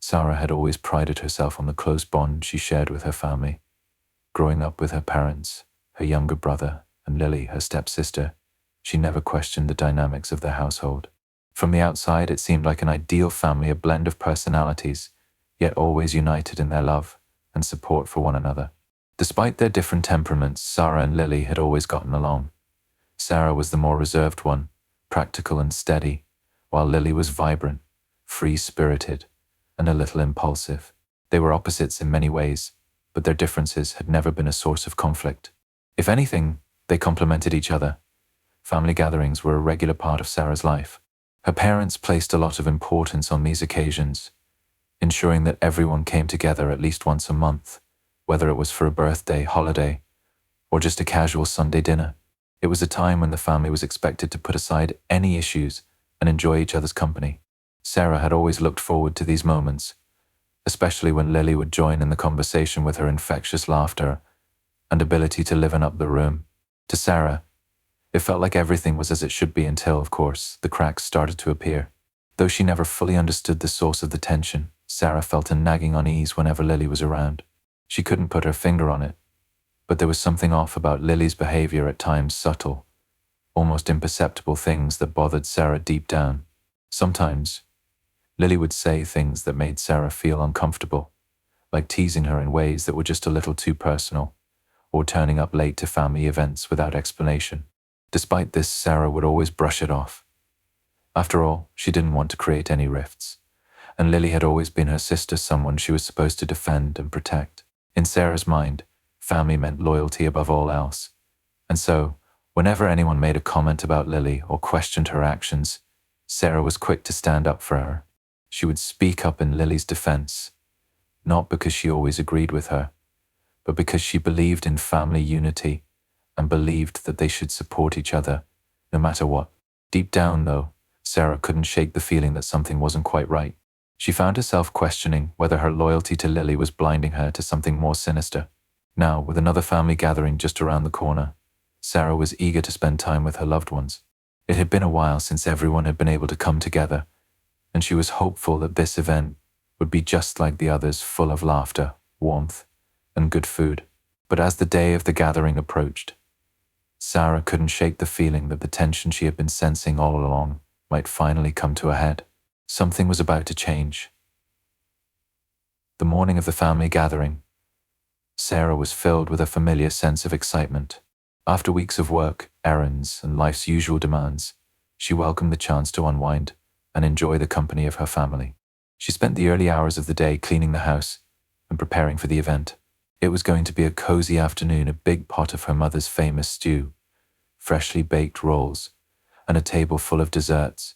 Sarah had always prided herself on the close bond she shared with her family. Growing up with her parents, her younger brother, and Lily, her stepsister, she never questioned the dynamics of their household. From the outside, it seemed like an ideal family, a blend of personalities, yet always united in their love and support for one another. Despite their different temperaments, Sarah and Lily had always gotten along. Sarah was the more reserved one, practical and steady, while Lily was vibrant, free-spirited, and a little impulsive. They were opposites in many ways, but their differences had never been a source of conflict. If anything, they complemented each other. Family gatherings were a regular part of Sarah's life. Her parents placed a lot of importance on these occasions, ensuring that everyone came together at least once a month, whether it was for a birthday, holiday, or just a casual Sunday dinner. It was a time when the family was expected to put aside any issues and enjoy each other's company. Sarah had always looked forward to these moments, especially when Lily would join in the conversation with her infectious laughter and ability to liven up the room. To Sarah, it felt like everything was as it should be until, of course, the cracks started to appear. Though she never fully understood the source of the tension, Sarah felt a nagging unease whenever Lily was around. She couldn't put her finger on it, but there was something off about Lily's behavior, at times subtle, almost imperceptible things that bothered Sarah deep down. Sometimes, Lily would say things that made Sarah feel uncomfortable, like teasing her in ways that were just a little too personal, or turning up late to family events without explanation. Despite this, Sarah would always brush it off. After all, she didn't want to create any rifts, and Lily had always been her sister, someone she was supposed to defend and protect. In Sarah's mind, family meant loyalty above all else, and so, whenever anyone made a comment about Lily or questioned her actions, Sarah was quick to stand up for her. She would speak up in Lily's defense, not because she always agreed with her, but because she believed in family unity and believed that they should support each other, no matter what. Deep down, though, Sarah couldn't shake the feeling that something wasn't quite right. She found herself questioning whether her loyalty to Lily was blinding her to something more sinister. Now, with another family gathering just around the corner, Sarah was eager to spend time with her loved ones. It had been a while since everyone had been able to come together, and she was hopeful that this event would be just like the others, full of laughter, warmth, and good food. But as the day of the gathering approached, Sarah couldn't shake the feeling that the tension she had been sensing all along might finally come to a head. Something was about to change. The morning of the family gathering, Sarah was filled with a familiar sense of excitement. After weeks of work, errands, and life's usual demands, she welcomed the chance to unwind and enjoy the company of her family. She spent the early hours of the day cleaning the house and preparing for the event. It was going to be a cozy afternoon, a big pot of her mother's famous stew, freshly baked rolls, and a table full of desserts,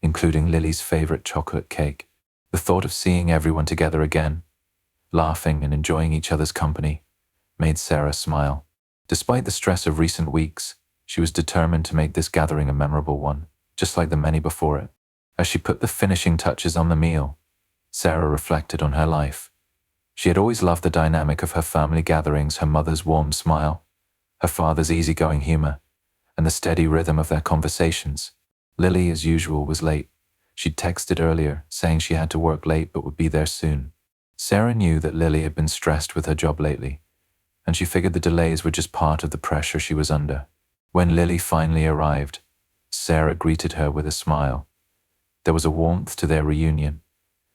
including Lily's favorite chocolate cake. The thought of seeing everyone together again, laughing and enjoying each other's company, made Sarah smile. Despite the stress of recent weeks, she was determined to make this gathering a memorable one, just like the many before it. As she put the finishing touches on the meal, Sarah reflected on her life. She had always loved the dynamic of her family gatherings, her mother's warm smile, her father's easygoing humor, and the steady rhythm of their conversations. Lily, as usual, was late. She'd texted earlier, saying she had to work late but would be there soon. Sarah knew that Lily had been stressed with her job lately, and she figured the delays were just part of the pressure she was under. When Lily finally arrived, Sarah greeted her with a smile. There was a warmth to their reunion,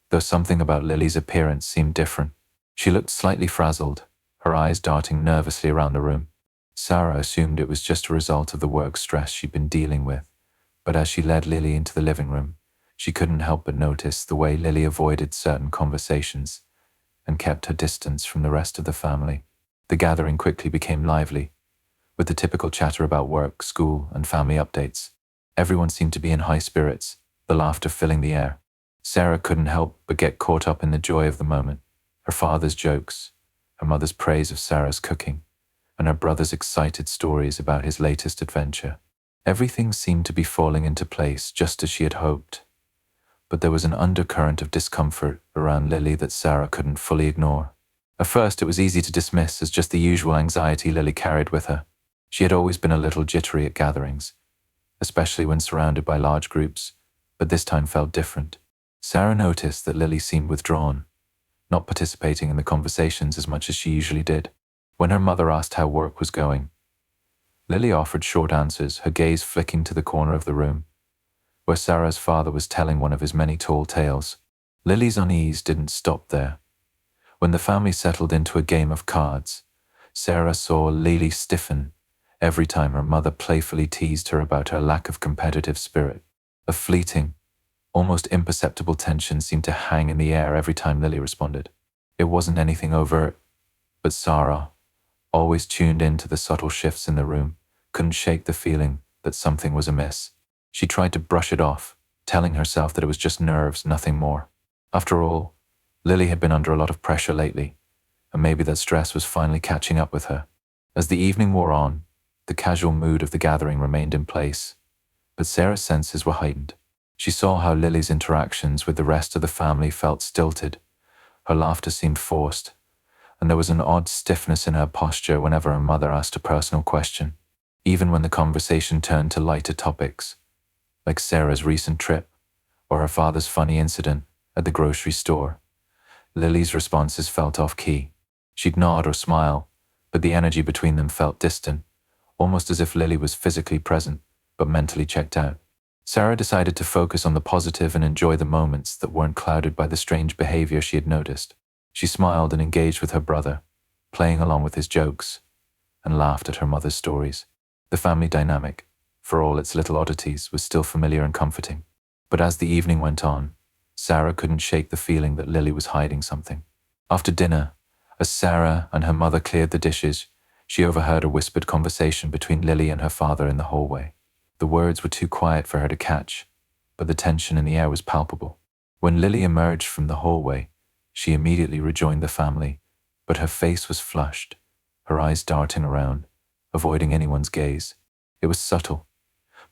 though something about Lily's appearance seemed different. She looked slightly frazzled, her eyes darting nervously around the room. Sarah assumed it was just a result of the work stress she'd been dealing with, but as she led Lily into the living room, she couldn't help but notice the way Lily avoided certain conversations and kept her distance from the rest of the family. The gathering quickly became lively, with the typical chatter about work, school, and family updates. Everyone seemed to be in high spirits, the laughter filling the air. Sarah couldn't help but get caught up in the joy of the moment. Her father's jokes, her mother's praise of Sarah's cooking, and her brother's excited stories about his latest adventure. Everything seemed to be falling into place just as she had hoped, but there was an undercurrent of discomfort around Lily that Sarah couldn't fully ignore. At first, it was easy to dismiss as just the usual anxiety Lily carried with her. She had always been a little jittery at gatherings, especially when surrounded by large groups, but this time felt different. Sarah noticed that Lily seemed withdrawn, not participating in the conversations as much as she usually did. When her mother asked how work was going, Lily offered short answers, her gaze flicking to the corner of the room, where Sarah's father was telling one of his many tall tales. Lily's unease didn't stop there. When the family settled into a game of cards, Sarah saw Lily stiffen every time her mother playfully teased her about her lack of competitive spirit. A fleeting, almost imperceptible tension seemed to hang in the air every time Lily responded. It wasn't anything overt, but Sarah, always tuned in to the subtle shifts in the room, couldn't shake the feeling that something was amiss. She tried to brush it off, telling herself that it was just nerves, nothing more. After all, Lily had been under a lot of pressure lately, and maybe that stress was finally catching up with her. As the evening wore on, the casual mood of the gathering remained in place, but Sarah's senses were heightened. She saw how Lily's interactions with the rest of the family felt stilted. Her laughter seemed forced, and there was an odd stiffness in her posture whenever her mother asked a personal question, even when the conversation turned to lighter topics, like Sarah's recent trip or her father's funny incident at the grocery store. Lily's responses felt off-key. She'd nod or smile, but the energy between them felt distant, almost as if Lily was physically present, but mentally checked out. Sarah decided to focus on the positive and enjoy the moments that weren't clouded by the strange behavior she had noticed. She smiled and engaged with her brother, playing along with his jokes, and laughed at her mother's stories. The family dynamic, for all its little oddities, was still familiar and comforting. But as the evening went on, Sarah couldn't shake the feeling that Lily was hiding something. After dinner, as Sarah and her mother cleared the dishes, she overheard a whispered conversation between Lily and her father in the hallway. The words were too quiet for her to catch, but the tension in the air was palpable. When Lily emerged from the hallway, she immediately rejoined the family, but her face was flushed, her eyes darting around, avoiding anyone's gaze. It was subtle,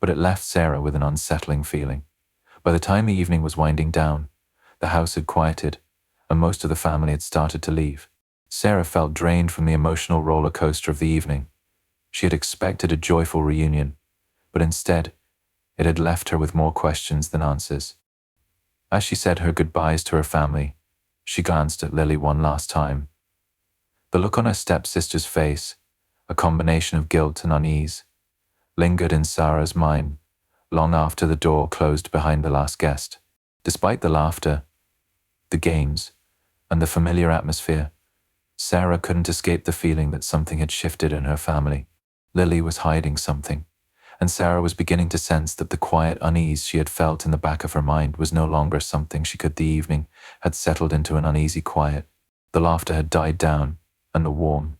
but it left Sarah with an unsettling feeling. By the time the evening was winding down, the house had quieted, and most of the family had started to leave. Sarah felt drained from the emotional roller coaster of the evening. She had expected a joyful reunion, but instead, it had left her with more questions than answers. As she said her goodbyes to her family, she glanced at Lily one last time. The look on her stepsister's face, a combination of guilt and unease, lingered in Sarah's mind long after the door closed behind the last guest. Despite the laughter, the games, and the familiar atmosphere, Sarah couldn't escape the feeling that something had shifted in her family. Lily was hiding something, and Sarah was beginning to sense that the quiet unease she had felt in the back of her mind was no longer something she could. The evening had settled into an uneasy quiet. The laughter had died down, and the warm,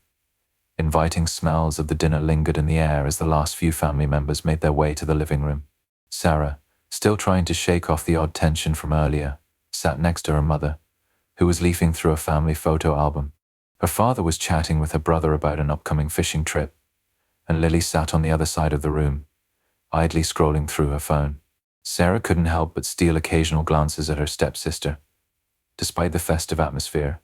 inviting smells of the dinner lingered in the air as the last few family members made their way to the living room. Sarah, still trying to shake off the odd tension from earlier, sat next to her mother, who was leafing through a family photo album. Her father was chatting with her brother about an upcoming fishing trip, and Lily sat on the other side of the room, idly scrolling through her phone. Sarah couldn't help but steal occasional glances at her stepsister. Despite the festive atmosphere,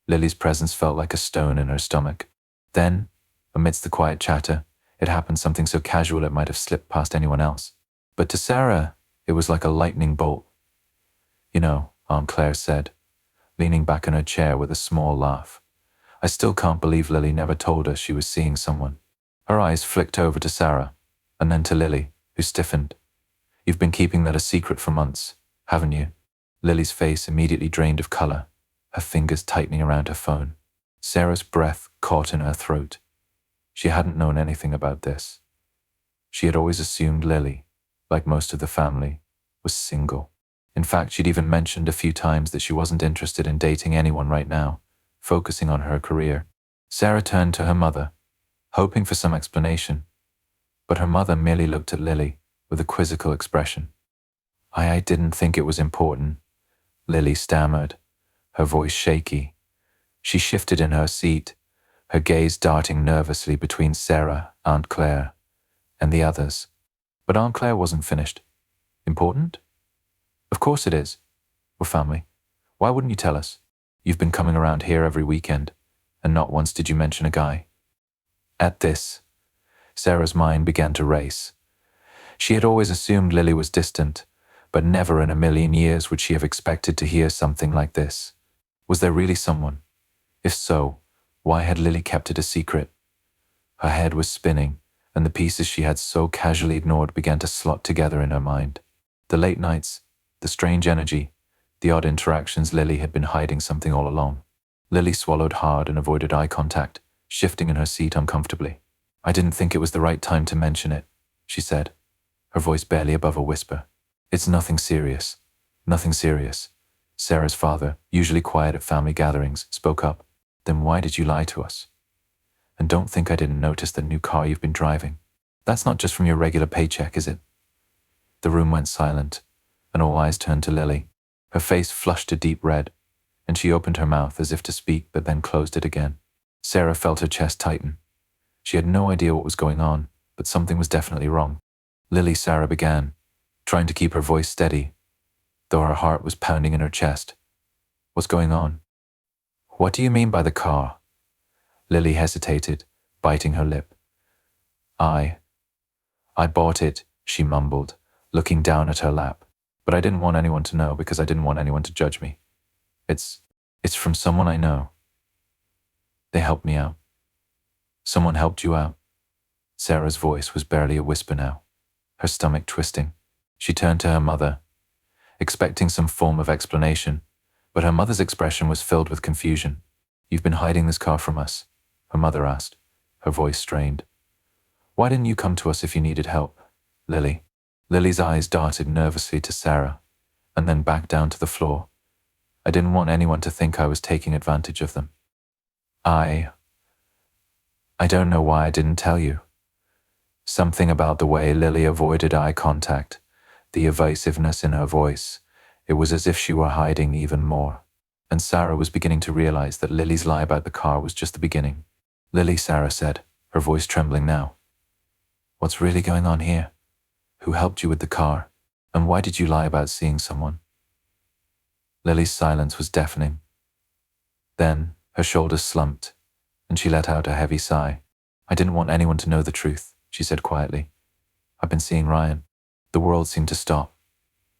Lily's presence felt like a stone in her stomach. Then, amidst the quiet chatter, it happened, something so casual it might have slipped past anyone else. But to Sarah, it was like a lightning bolt. "You know," Aunt Claire said, leaning back in her chair with a small laugh, "I still can't believe Lily never told us she was seeing someone." Her eyes flicked over to Sarah, and then to Lily, who stiffened. "You've been keeping that a secret for months, haven't you?" Lily's face immediately drained of color, her fingers tightening around her phone. Sarah's breath caught in her throat. She hadn't known anything about this. She had always assumed Lily, like most of the family, was single. In fact, she'd even mentioned a few times that she wasn't interested in dating anyone right now, focusing on her career. Sarah turned to her mother, hoping for some explanation, but her mother merely looked at Lily with a quizzical expression. I didn't think it was important," Lily stammered, her voice shaky. She shifted in her seat, her gaze darting nervously between Sarah, Aunt Claire, and the others. But Aunt Claire wasn't finished. "Important? Of course it is. We're family. Why wouldn't you tell us? You've been coming around here every weekend, and not once did you mention a guy." At this, Sarah's mind began to race. She had always assumed Lily was distant, but never in a million years would she have expected to hear something like this. Was there really someone? If so, why had Lily kept it a secret? Her head was spinning, and the pieces she had so casually ignored began to slot together in her mind. The late nights, the strange energy, the odd interactions. Lily had been hiding something all along. Lily swallowed hard and avoided eye contact, shifting in her seat uncomfortably. "I didn't think it was the right time to mention it," she said, her voice barely above a whisper. "It's nothing serious. Nothing serious." Sarah's father, usually quiet at family gatherings, spoke up. "Then why did you lie to us? And don't think I didn't notice the new car you've been driving. That's not just from your regular paycheck, is it?" The room went silent, and all eyes turned to Lily. Her face flushed a deep red, and she opened her mouth as if to speak, but then closed it again. Sarah felt her chest tighten. She had no idea what was going on, but something was definitely wrong. "Lily," Sarah began, trying to keep her voice steady, though her heart was pounding in her chest. "What's going on?" "What do you mean by the car?" Lily hesitated, biting her lip. I bought it," she mumbled, looking down at her lap. "But I didn't want anyone to know because I didn't want anyone to judge me. It's from someone I know. They helped me out." "Someone helped you out?" Sarah's voice was barely a whisper now, her stomach twisting. She turned to her mother, expecting some form of explanation, but her mother's expression was filled with confusion. "You've been hiding this car from us?" her mother asked, her voice strained. "Why didn't you come to us if you needed help, Lily?" Lily's eyes darted nervously to Sarah, and then back down to the floor. "I didn't want anyone to think I was taking advantage of them. I don't know why I didn't tell you." Something about the way Lily avoided eye contact, the evasiveness in her voice. It was as if she were hiding even more. And Sarah was beginning to realize that Lily's lie about the car was just the beginning. "Lily," Sarah said, her voice trembling now. "What's really going on here? Who helped you with the car? And why did you lie about seeing someone?" Lily's silence was deafening. Then her shoulders slumped, and she let out a heavy sigh. "I didn't want anyone to know the truth," she said quietly. "I've been seeing Ryan." The world seemed to stop.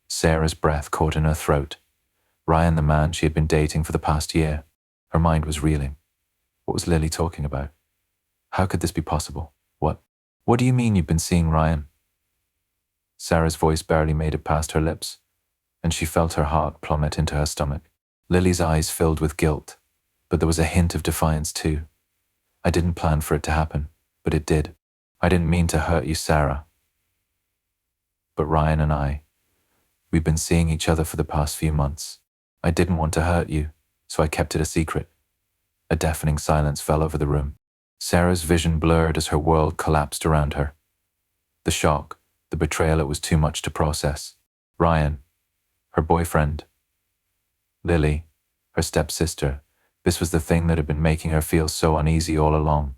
Sarah's breath caught in her throat. Ryan, the man she had been dating for the past year. Her mind was reeling. What was Lily talking about? How could this be possible? What do you mean you've been seeing Ryan?" Sarah's voice barely made it past her lips, and she felt her heart plummet into her stomach. Lily's eyes filled with guilt, but there was a hint of defiance too. "I didn't plan for it to happen, but it did. I didn't mean to hurt you, Sarah. But Ryan and we've been seeing each other for the past few months. I didn't want to hurt you, so I kept it a secret." A deafening silence fell over the room. Sarah's vision blurred as her world collapsed around her. The shock, the betrayal, it was too much to process. Ryan, her boyfriend. Lily, her stepsister. This was the thing that had been making her feel so uneasy all along.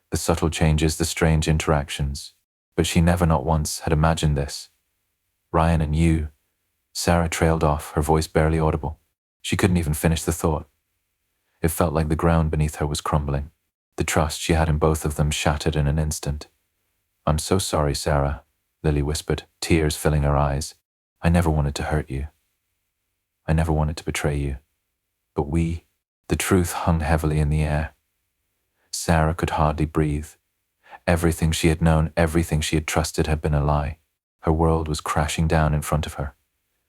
The subtle changes, the strange interactions. But she never, not once, had imagined this. "Ryan and you." Sarah trailed off, her voice barely audible. She couldn't even finish the thought. It felt like the ground beneath her was crumbling. The trust she had in both of them shattered in an instant. "I'm so sorry, Sarah," Lily whispered, tears filling her eyes. "I never wanted to hurt you. I never wanted to betray you. But the truth hung heavily in the air." Sarah could hardly breathe. Everything she had known, everything she had trusted had been a lie. Her world was crashing down in front of her,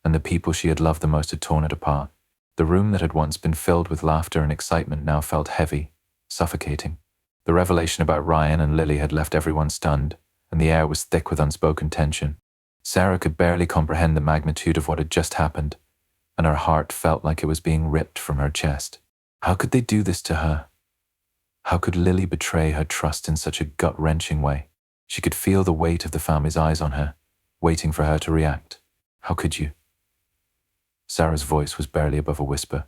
and the people she had loved the most had torn it apart. The room that had once been filled with laughter and excitement now felt heavy, suffocating. The revelation about Ryan and Lily had left everyone stunned, and the air was thick with unspoken tension. Sarah could barely comprehend the magnitude of what had just happened, and her heart felt like it was being ripped from her chest. How could they do this to her? How could Lily betray her trust in such a gut-wrenching way? She could feel the weight of the family's eyes on her, waiting for her to react. "How could you?" Sarah's voice was barely above a whisper,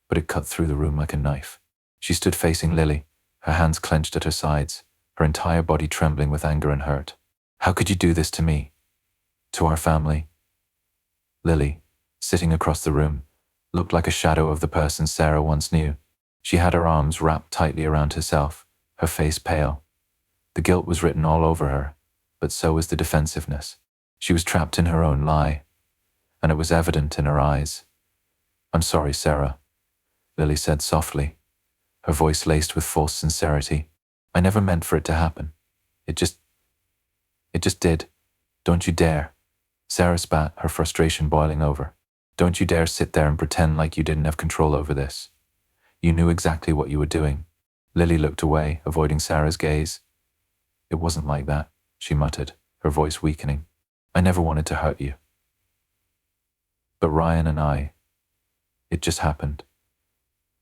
but it cut through the room like a knife. She stood facing Lily, her hands clenched at her sides, her entire body trembling with anger and hurt. "How could you do this to me? To our family?" Lily, sitting across the room, looked like a shadow of the person Sarah once knew. She had her arms wrapped tightly around herself, her face pale. The guilt was written all over her, but so was the defensiveness. She was trapped in her own lie. and it was evident in her eyes. "I'm sorry, Sarah," Lily said softly, her voice laced with false sincerity. "I never meant for it to happen. It just did. Don't you dare." Sarah spat, her frustration boiling over. "Don't you dare sit there and pretend like you didn't have control over this. You knew exactly what you were doing." Lily looked away, avoiding Sarah's gaze. "It wasn't like that," she muttered, her voice weakening. "I never wanted to hurt you. But Ryan and I, it just happened.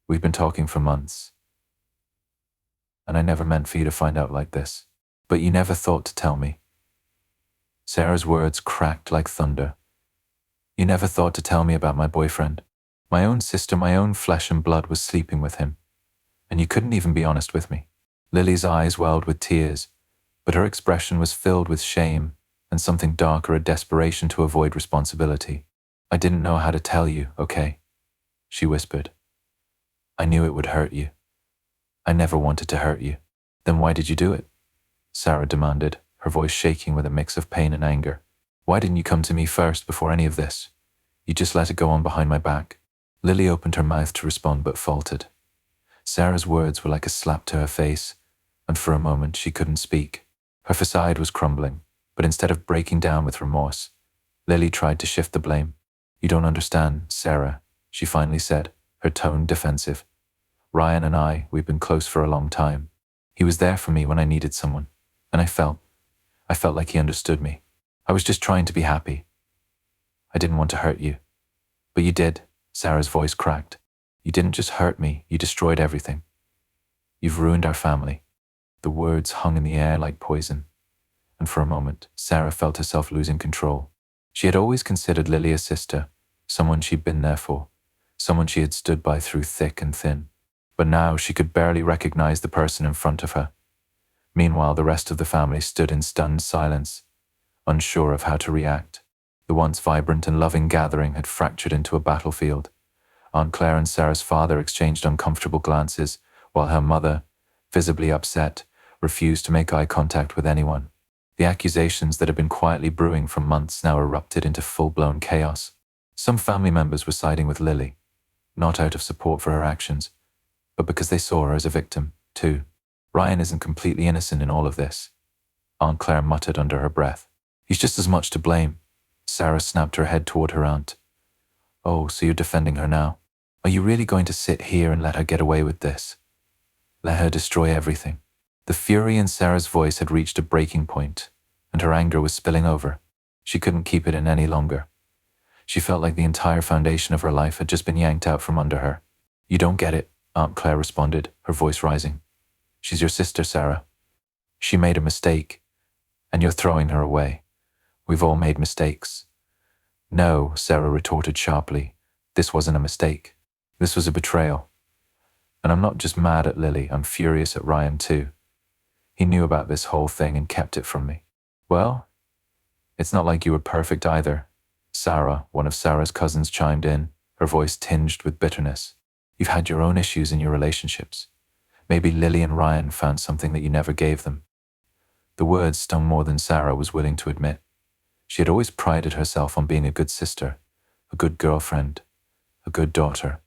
We'd been talking for months. And I never meant for you to find out like this. But you never thought to tell me." Sarah's words cracked like thunder. "You never thought to tell me about my boyfriend. My own sister, my own flesh and blood was sleeping with him. And you couldn't even be honest with me." Lily's eyes welled with tears, but her expression was filled with shame and something darker, a desperation to avoid responsibility. "I didn't know how to tell you, okay?" she whispered. "I knew it would hurt you. I never wanted to hurt you." "Then why did you do it?" Sarah demanded, her voice shaking with a mix of pain and anger. "Why didn't you come to me first before any of this? You just let it go on behind my back." Lily opened her mouth to respond but faltered. Sarah's words were like a slap to her face, and for a moment she couldn't speak. Her facade was crumbling, but instead of breaking down with remorse, Lily tried to shift the blame. "You don't understand, Sarah," she finally said, her tone defensive. "Ryan and we've been close for a long time. He was there for me when I needed someone, and I felt like he understood me. I was just trying to be happy. I didn't want to hurt you." "But you did," Sarah's voice cracked. "You didn't just hurt me, you destroyed everything. You've ruined our family." The words hung in the air like poison, and for a moment, Sarah felt herself losing control. She had always considered Lily a sister, someone she'd been there for, someone she had stood by through thick and thin. But now she could barely recognize the person in front of her. Meanwhile, the rest of the family stood in stunned silence, unsure of how to react. The once vibrant and loving gathering had fractured into a battlefield. Aunt Claire and Sarah's father exchanged uncomfortable glances, while her mother, visibly upset, refused to make eye contact with anyone. The accusations that had been quietly brewing for months now erupted into full-blown chaos. Some family members were siding with Lily, not out of support for her actions, but because they saw her as a victim, too. "Ryan isn't completely innocent in all of this," Aunt Claire muttered under her breath. "He's just as much to blame." Sarah snapped her head toward her aunt. "Oh, so you're defending her now? Are you really going to sit here and let her get away with this? Let her destroy everything?" The fury in Sarah's voice had reached a breaking point, and her anger was spilling over. She couldn't keep it in any longer. She felt like the entire foundation of her life had just been yanked out from under her. "You don't get it," Aunt Claire responded, her voice rising. "She's your sister, Sarah. She made a mistake, and you're throwing her away. We've all made mistakes." "No," Sarah retorted sharply. "This wasn't a mistake. This was a betrayal. And I'm not just mad at Lily, I'm furious at Ryan too. He knew about this whole thing and kept it from me." "Well, it's not like you were perfect either." Sarah, one of Sarah's cousins, chimed in, her voice tinged with bitterness. "You've had your own issues in your relationships. Maybe Lily and Ryan found something that you never gave them." The words stung more than Sarah was willing to admit. She had always prided herself on being a good sister, a good girlfriend, a good daughter.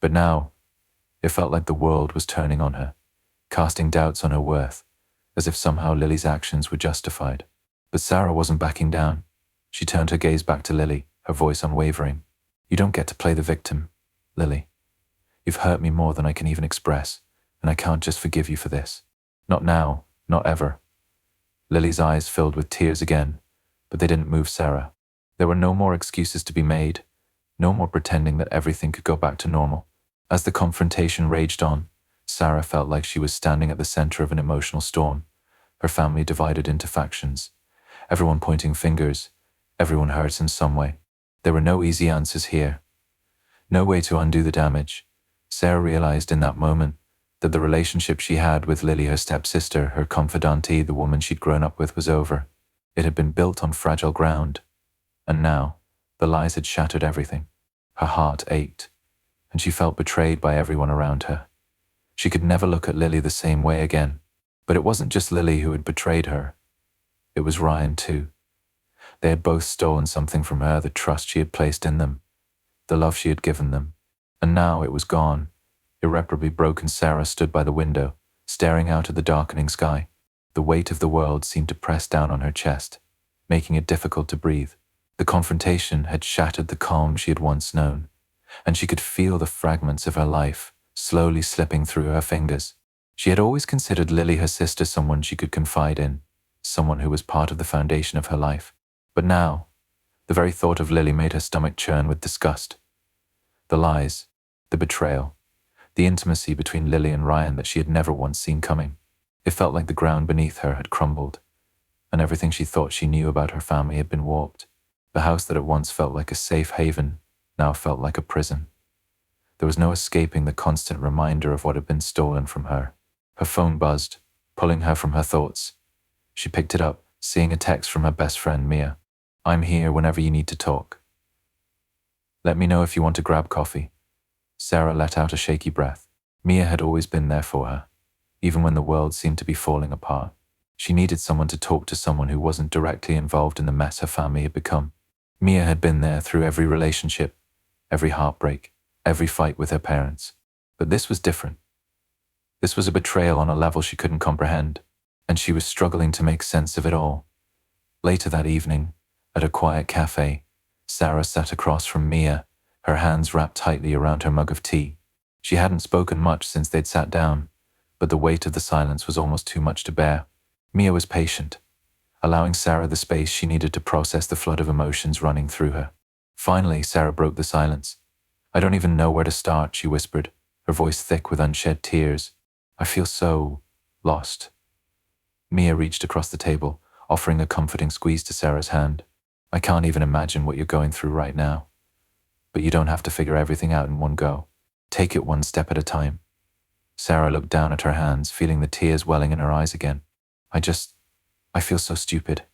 But now, it felt like the world was turning on her, casting doubts on her worth, as if somehow Lily's actions were justified. But Sarah wasn't backing down. She turned her gaze back to Lily, her voice unwavering. "You don't get to play the victim, Lily. You've hurt me more than I can even express, and I can't just forgive you for this. Not now, not ever." Lily's eyes filled with tears again, but they didn't move Sarah. There were no more excuses to be made, no more pretending that everything could go back to normal. As the confrontation raged on, Sarah felt like she was standing at the center of an emotional storm, her family divided into factions, everyone pointing fingers, everyone hurt in some way. There were no easy answers here. No way to undo the damage. Sarah realized in that moment that the relationship she had with Lily, her stepsister, her confidante, the woman she'd grown up with, was over. It had been built on fragile ground, and now the lies had shattered everything. Her heart ached, and she felt betrayed by everyone around her. She could never look at Lily the same way again. But it wasn't just Lily who had betrayed her. It was Ryan too. They had both stolen something from her, the trust she had placed in them, the love she had given them. And now it was gone. Irreparably broken, Sarah stood by the window, staring out at the darkening sky. The weight of the world seemed to press down on her chest, making it difficult to breathe. The confrontation had shattered the calm she had once known, and she could feel the fragments of her life slowly slipping through her fingers. She had always considered Lily, her sister, someone she could confide in, someone who was part of the foundation of her life. But now, the very thought of Lily made her stomach churn with disgust. The lies, the betrayal, the intimacy between Lily and Ryan that she had never once seen coming. It felt like the ground beneath her had crumbled, and everything she thought she knew about her family had been warped. The house that at once felt like a safe haven now felt like a prison. There was no escaping the constant reminder of what had been stolen from her. Her phone buzzed, pulling her from her thoughts. She picked it up, seeing a text from her best friend, Mia. "I'm here whenever you need to talk. Let me know if you want to grab coffee." Sarah let out a shaky breath. Mia had always been there for her, even when the world seemed to be falling apart. She needed someone to talk to, someone who wasn't directly involved in the mess her family had become. Mia had been there through every relationship, every heartbreak, every fight with her parents. But this was different. This was a betrayal on a level she couldn't comprehend, and she was struggling to make sense of it all. Later that evening, at a quiet cafe, Sarah sat across from Mia, her hands wrapped tightly around her mug of tea. She hadn't spoken much since they'd sat down, but the weight of the silence was almost too much to bear. Mia was patient, allowing Sarah the space she needed to process the flood of emotions running through her. Finally, Sarah broke the silence. "I don't even know where to start," she whispered, her voice thick with unshed tears. "I feel so lost." Mia reached across the table, offering a comforting squeeze to Sarah's hand. "I can't even imagine what you're going through right now. But you don't have to figure everything out in one go. Take it one step at a time." Sarah looked down at her hands, feeling the tears welling in her eyes again. I feel so stupid.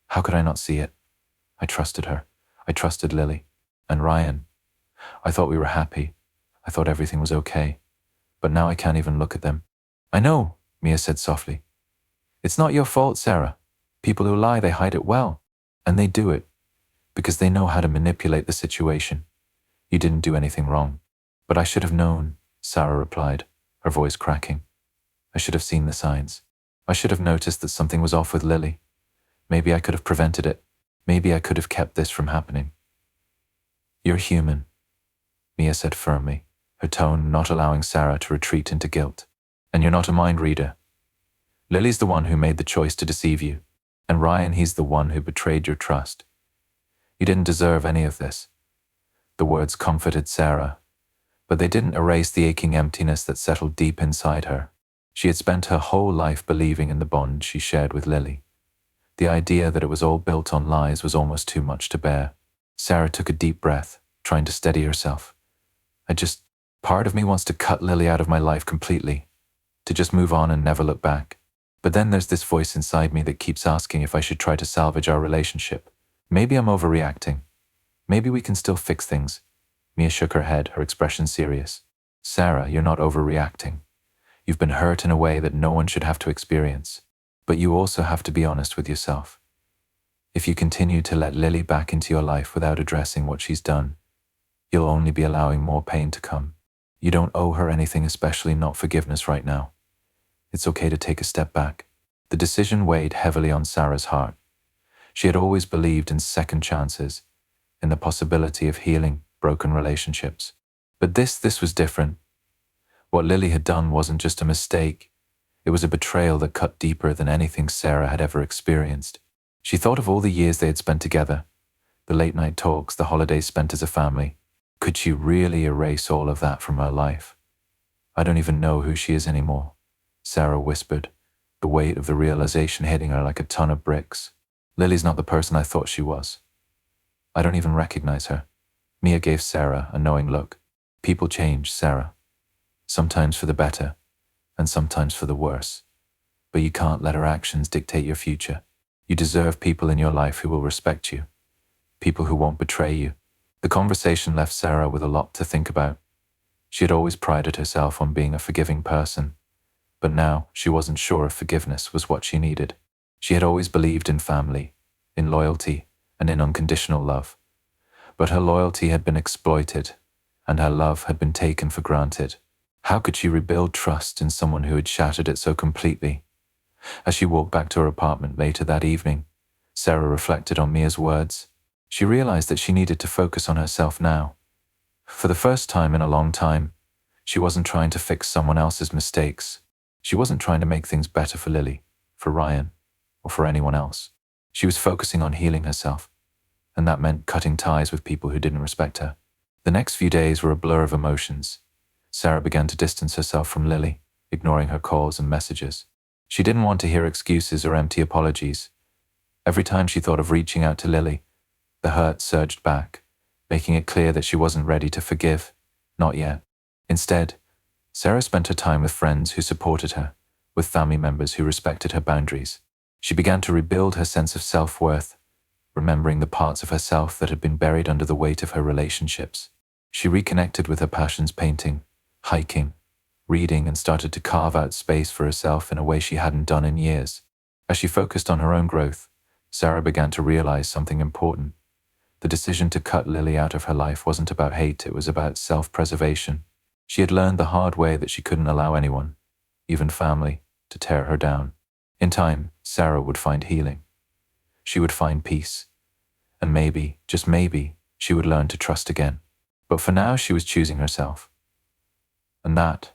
How could I not see it? I trusted her. I trusted Lily. And Ryan. I thought we were happy. I thought everything was okay. But now I can't even look at them." "I know," Mia said softly. "It's not your fault, Sarah. People who lie, they hide it well. And they do it because they know how to manipulate the situation. You didn't do anything wrong." "But I should have known," Sarah replied, her voice cracking. "I should have seen the signs. I should have noticed that something was off with Lily. Maybe I could have prevented it. Maybe I could have kept this from happening." "You're human," Mia said firmly, her tone not allowing Sarah to retreat into guilt. "And you're not a mind reader. Lily's the one who made the choice to deceive you, and Ryan, he's the one who betrayed your trust. You didn't deserve any of this." The words comforted Sarah, but they didn't erase the aching emptiness that settled deep inside her. She had spent her whole life believing in the bond she shared with Lily. The idea that it was all built on lies was almost too much to bear. Sarah took a deep breath, trying to steady herself. Part of me wants to cut Lily out of my life completely, to just move on and never look back. But then there's this voice inside me that keeps asking if I should try to salvage our relationship. Maybe I'm overreacting. Maybe we can still fix things." Mia shook her head, her expression serious. "Sarah, you're not overreacting. You've been hurt in a way that no one should have to experience. But you also have to be honest with yourself. If you continue to let Lily back into your life without addressing what she's done, you'll only be allowing more pain to come. You don't owe her anything, especially not forgiveness right now. It's okay to take a step back." The decision weighed heavily on Sarah's heart. She had always believed in second chances, in the possibility of healing broken relationships. But this was different. What Lily had done wasn't just a mistake. It was a betrayal that cut deeper than anything Sarah had ever experienced. She thought of all the years they had spent together, the late-night talks, the holidays spent as a family. Could she really erase all of that from her life? "I don't even know who she is anymore," Sarah whispered, the weight of the realization hitting her like a ton of bricks. "Lily's not the person I thought she was. I don't even recognize her." Mia gave Sarah a knowing look. "People change, Sarah. Sometimes for the better, and sometimes for the worse. But you can't let her actions dictate your future. You deserve people in your life who will respect you, people who won't betray you." The conversation left Sarah with a lot to think about. She had always prided herself on being a forgiving person, but now she wasn't sure if forgiveness was what she needed. She had always believed in family, in loyalty, and in unconditional love. But her loyalty had been exploited, and her love had been taken for granted. How could she rebuild trust in someone who had shattered it so completely? As she walked back to her apartment later that evening, Sarah reflected on Mia's words. She realized that she needed to focus on herself now. For the first time in a long time, she wasn't trying to fix someone else's mistakes. She wasn't trying to make things better for Lily, for Ryan, or for anyone else. She was focusing on healing herself, and that meant cutting ties with people who didn't respect her. The next few days were a blur of emotions. Sarah began to distance herself from Lily, ignoring her calls and messages. She didn't want to hear excuses or empty apologies. Every time she thought of reaching out to Lily, the hurt surged back, making it clear that she wasn't ready to forgive. Not yet. Instead, Sarah spent her time with friends who supported her, with family members who respected her boundaries. She began to rebuild her sense of self-worth, remembering the parts of herself that had been buried under the weight of her relationships. She reconnected with her passions: painting, hiking, reading, and started to carve out space for herself in a way she hadn't done in years. As she focused on her own growth, Sarah began to realize something important. The decision to cut Lily out of her life wasn't about hate, it was about self-preservation. She had learned the hard way that she couldn't allow anyone, even family, to tear her down. In time, Sarah would find healing. She would find peace. And maybe, just maybe, she would learn to trust again. But for now, she was choosing herself. And that,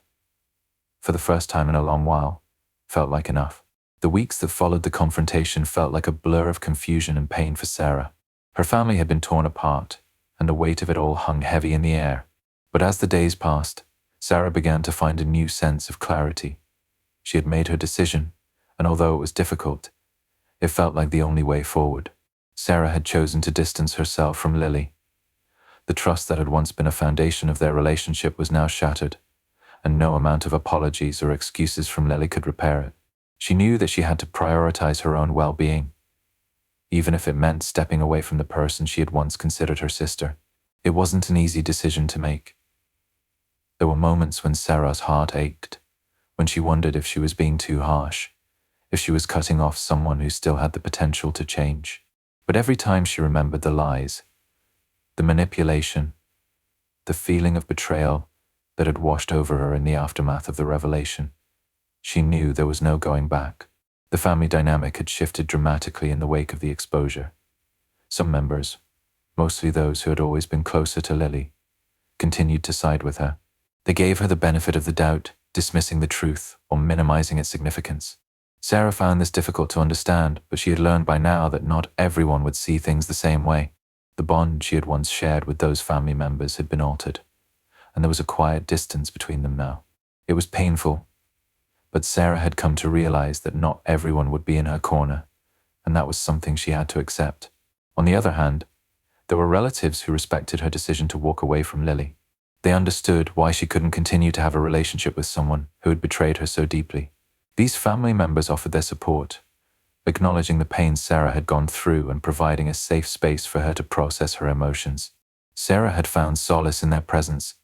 for the first time in a long while, felt like enough. The weeks that followed the confrontation felt like a blur of confusion and pain for Sarah. Her family had been torn apart, and the weight of it all hung heavy in the air. But as the days passed, Sarah began to find a new sense of clarity. She had made her decision, and although it was difficult, it felt like the only way forward. Sarah had chosen to distance herself from Lily. The trust that had once been a foundation of their relationship was now shattered, and no amount of apologies or excuses from Lily could repair it. She knew that she had to prioritize her own well-being, even if it meant stepping away from the person she had once considered her sister. It wasn't an easy decision to make. There were moments when Sarah's heart ached, when she wondered if she was being too harsh, if she was cutting off someone who still had the potential to change. But every time she remembered the lies, the manipulation, the feeling of betrayal that had washed over her in the aftermath of the revelation, she knew there was no going back. The family dynamic had shifted dramatically in the wake of the exposure. Some members, mostly those who had always been closer to Lily, continued to side with her. They gave her the benefit of the doubt, dismissing the truth or minimizing its significance. Sarah found this difficult to understand, but she had learned by now that not everyone would see things the same way. The bond she had once shared with those family members had been altered, and there was a quiet distance between them now. It was painful, but Sarah had come to realize that not everyone would be in her corner, and that was something she had to accept. On the other hand, there were relatives who respected her decision to walk away from Lily. They understood why she couldn't continue to have a relationship with someone who had betrayed her so deeply. These family members offered their support, acknowledging the pain Sarah had gone through and providing a safe space for her to process her emotions. Sarah had found solace in their presence,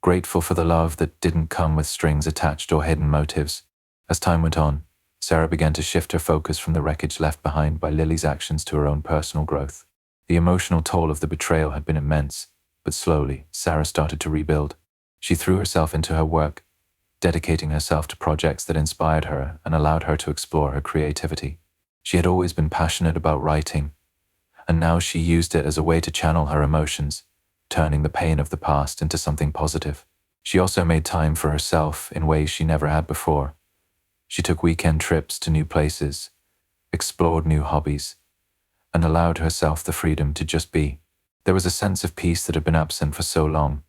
grateful for the love that didn't come with strings attached or hidden motives. As time went on, Sarah began to shift her focus from the wreckage left behind by Lily's actions to her own personal growth. The emotional toll of the betrayal had been immense, but slowly, Sarah started to rebuild. She threw herself into her work, dedicating herself to projects that inspired her and allowed her to explore her creativity. She had always been passionate about writing, and now she used it as a way to channel her emotions, turning the pain of the past into something positive. She also made time for herself in ways she never had before. She took weekend trips to new places, explored new hobbies, and allowed herself the freedom to just be. There was a sense of peace that had been absent for so long,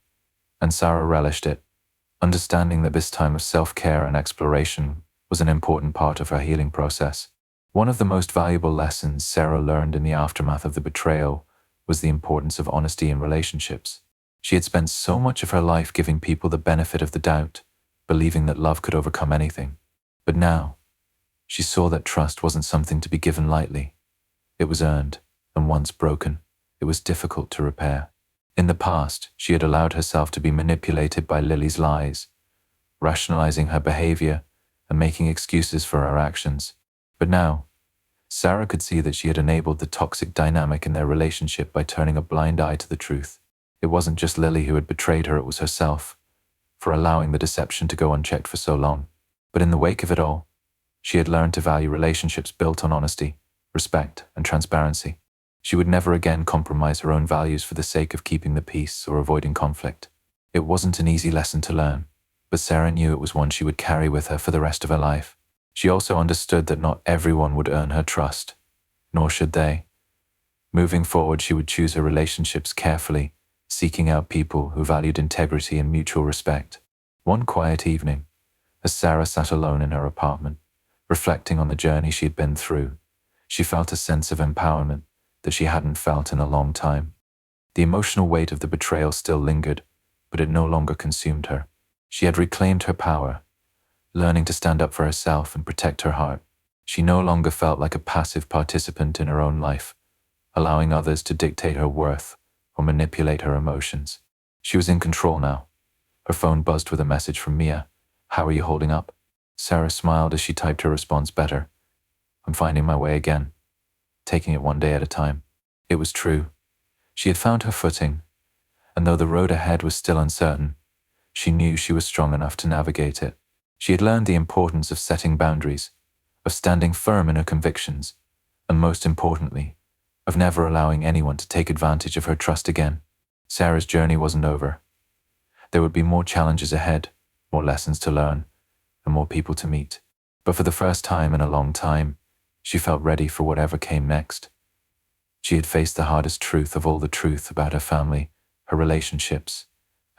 and Sarah relished it, understanding that this time of self-care and exploration was an important part of her healing process. One of the most valuable lessons Sarah learned in the aftermath of the betrayal was the importance of honesty in relationships. She had spent so much of her life giving people the benefit of the doubt, believing that love could overcome anything. But now, she saw that trust wasn't something to be given lightly. It was earned, and once broken, it was difficult to repair. In the past, she had allowed herself to be manipulated by Lily's lies, rationalizing her behavior and making excuses for her actions. But now, Sarah could see that she had enabled the toxic dynamic in their relationship by turning a blind eye to the truth. It wasn't just Lily who had betrayed her, it was herself, for allowing the deception to go unchecked for so long. But in the wake of it all, she had learned to value relationships built on honesty, respect, and transparency. She would never again compromise her own values for the sake of keeping the peace or avoiding conflict. It wasn't an easy lesson to learn, but Sarah knew it was one she would carry with her for the rest of her life. She also understood that not everyone would earn her trust, nor should they. Moving forward, she would choose her relationships carefully, seeking out people who valued integrity and mutual respect. One quiet evening, as Sarah sat alone in her apartment, reflecting on the journey she had been through, she felt a sense of empowerment that she hadn't felt in a long time. The emotional weight of the betrayal still lingered, but it no longer consumed her. She had reclaimed her power, learning to stand up for herself and protect her heart. She no longer felt like a passive participant in her own life, allowing others to dictate her worth or manipulate her emotions. She was in control now. Her phone buzzed with a message from Mia. "How are you holding up?" Sarah smiled as she typed her response better. "I'm finding my way again, taking it one day at a time." It was true. She had found her footing, and though the road ahead was still uncertain, she knew she was strong enough to navigate it. She had learned the importance of setting boundaries, of standing firm in her convictions, and most importantly, of never allowing anyone to take advantage of her trust again. Sarah's journey wasn't over. There would be more challenges ahead, more lessons to learn, and more people to meet. But for the first time in a long time, she felt ready for whatever came next. She had faced the hardest truth of all, the truth about her family, her relationships,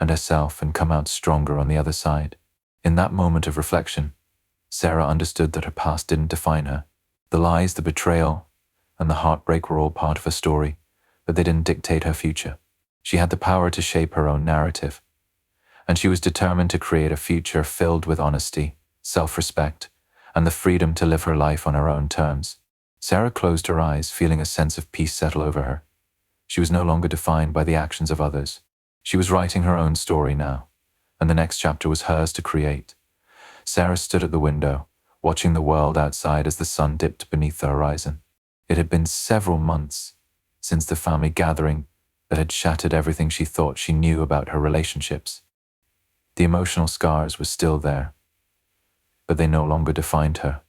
and herself, and come out stronger on the other side. In that moment of reflection, Sarah understood that her past didn't define her. The lies, the betrayal, and the heartbreak were all part of her story, but they didn't dictate her future. She had the power to shape her own narrative, and she was determined to create a future filled with honesty, self-respect, and the freedom to live her life on her own terms. Sarah closed her eyes, feeling a sense of peace settle over her. She was no longer defined by the actions of others. She was writing her own story now, and the next chapter was hers to create. Sarah stood at the window, watching the world outside as the sun dipped beneath the horizon. It had been several months since the family gathering that had shattered everything she thought she knew about her relationships. The emotional scars were still there, but they no longer defined her.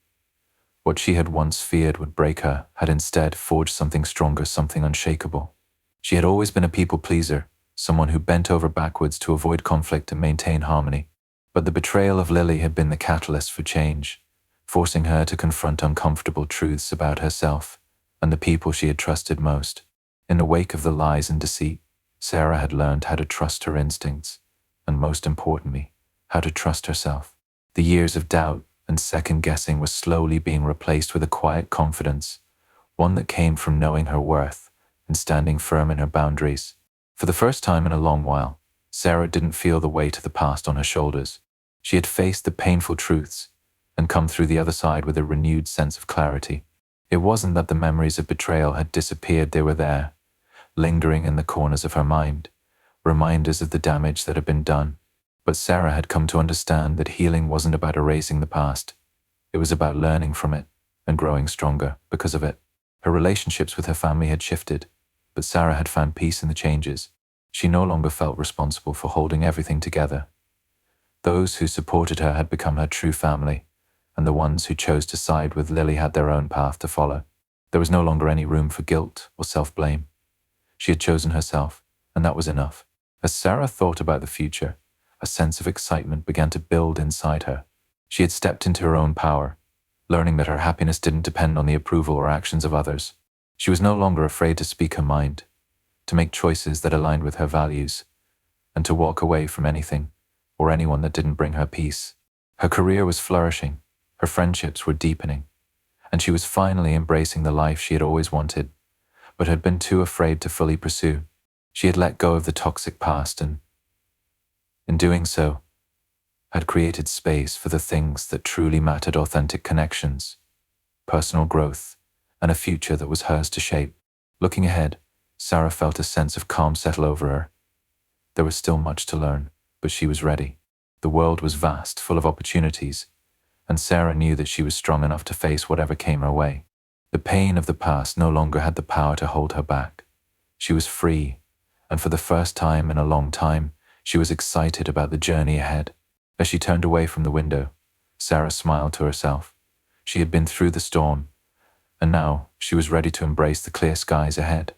What she had once feared would break her had instead forged something stronger, something unshakable. She had always been a people pleaser, someone who bent over backwards to avoid conflict and maintain harmony. But the betrayal of Lily had been the catalyst for change, forcing her to confront uncomfortable truths about herself and the people she had trusted most. In the wake of the lies and deceit, Sarah had learned how to trust her instincts, and most importantly, how to trust herself. The years of doubt and second-guessing were slowly being replaced with a quiet confidence, one that came from knowing her worth and standing firm in her boundaries. For the first time in a long while, Sarah didn't feel the weight of the past on her shoulders. She had faced the painful truths and come through the other side with a renewed sense of clarity. It wasn't that the memories of betrayal had disappeared, they were there, lingering in the corners of her mind, reminders of the damage that had been done. But Sarah had come to understand that healing wasn't about erasing the past. It was about learning from it and growing stronger because of it. Her relationships with her family had shifted, but Sarah had found peace in the changes. She no longer felt responsible for holding everything together. Those who supported her had become her true family, and the ones who chose to side with Lily had their own path to follow. There was no longer any room for guilt or self-blame. She had chosen herself, and that was enough. As Sarah thought about the future, a sense of excitement began to build inside her. She had stepped into her own power, learning that her happiness didn't depend on the approval or actions of others. She was no longer afraid to speak her mind, to make choices that aligned with her values, and to walk away from anything or anyone that didn't bring her peace. Her career was flourishing, her friendships were deepening, and she was finally embracing the life she had always wanted, but had been too afraid to fully pursue. She had let go of the toxic past and, in doing so, had created space for the things that truly mattered: authentic connections, personal growth, and a future that was hers to shape. Looking ahead, Sarah felt a sense of calm settle over her. There was still much to learn, but she was ready. The world was vast, full of opportunities, and Sarah knew that she was strong enough to face whatever came her way. The pain of the past no longer had the power to hold her back. She was free, and for the first time in a long time, she was excited about the journey ahead. As she turned away from the window, Sarah smiled to herself. She had been through the storm, and now she was ready to embrace the clear skies ahead.